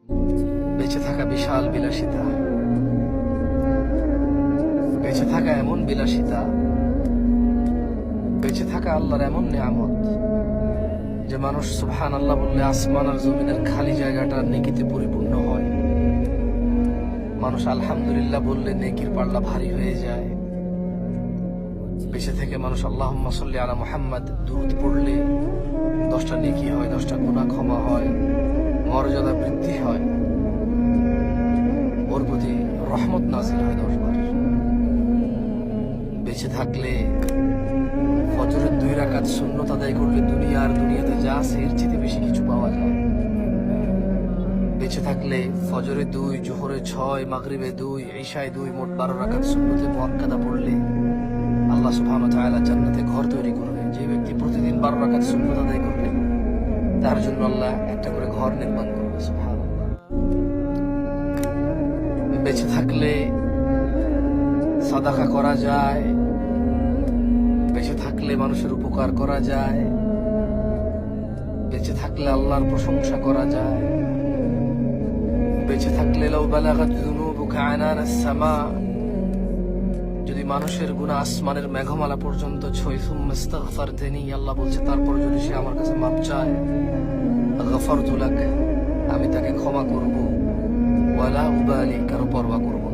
বেঁচে থাকা বিশাল বিলাসিতা, বেঁচে থাকা এমন বিলাসিতা, বেঁচে থাকা আল্লাহর এমন নিয়ামত যে মানুষ সুবহানাল্লাহ বললে আসমান আর জমিনের খালি জায়গাটা নেকিতে পরিপূর্ণ হয়। মানুষ আলহামদুলিল্লাহ বললে নেকির পাল্লা ভারী হয়ে যায়। বেঁচে থেকে মানুষ আল্লাহুম্মা সাল্লি আলা মুহাম্মাদ দুরূদ পড়লে 10টা নেকি হয়, 10টা গুনাহ ক্ষমা হয়, মর্যাদা বৃদ্ধি হয়, ওর প্রতি রহমত নাযিল হয় 10 বার। বেঁচে থাকলে ফজরের 2 রাকাত সুন্নত আদায় করলে দুনিয়াতে যা আছে এর চেয়ে বেশি কিছু পাওয়া যায়। বেঁচে থাকলে ফজরে 2, জোহরে 6, মাগরিবে 2, ইশায় 2, মোট 12 রাকাত সুন্নতে মুআক্কাদা পড়লে আল্লাহ সুবহানাহু ওয়া তাআলা জান্নাতে ঘর তৈরি করবে। যে ব্যক্তি প্রতিদিন 12 রাকাত সুন্নত আদায় করবে তার জন্য আল্লাহ একটা করে ঘর নির্মাণ করবে। সুবহানাল্লাহ। বেঁচে থাকলে সাদাকা করা যায়, বেঁচে থাকলে মানুষের উপকার করা যায়, বেঁচে থাকলে আল্লাহর প্রশংসা করা যায়, বেঁচে থাকলে লাউ বালাগাত যুনুবুকা আনানাস সামা, যদি মানুষের গুনাহ আসমানের মেঘমালা পর্যন্ত ছয়, সুম্মা ইস্তাগফারতানি, আল্লাহ বলছে তারপর যদি সে আমার কাছে মাপ চায়, গফারতু লাক, আমি তাকে ক্ষমা করব, ওয়ালা উবালি, কারো পরোয়া করব না।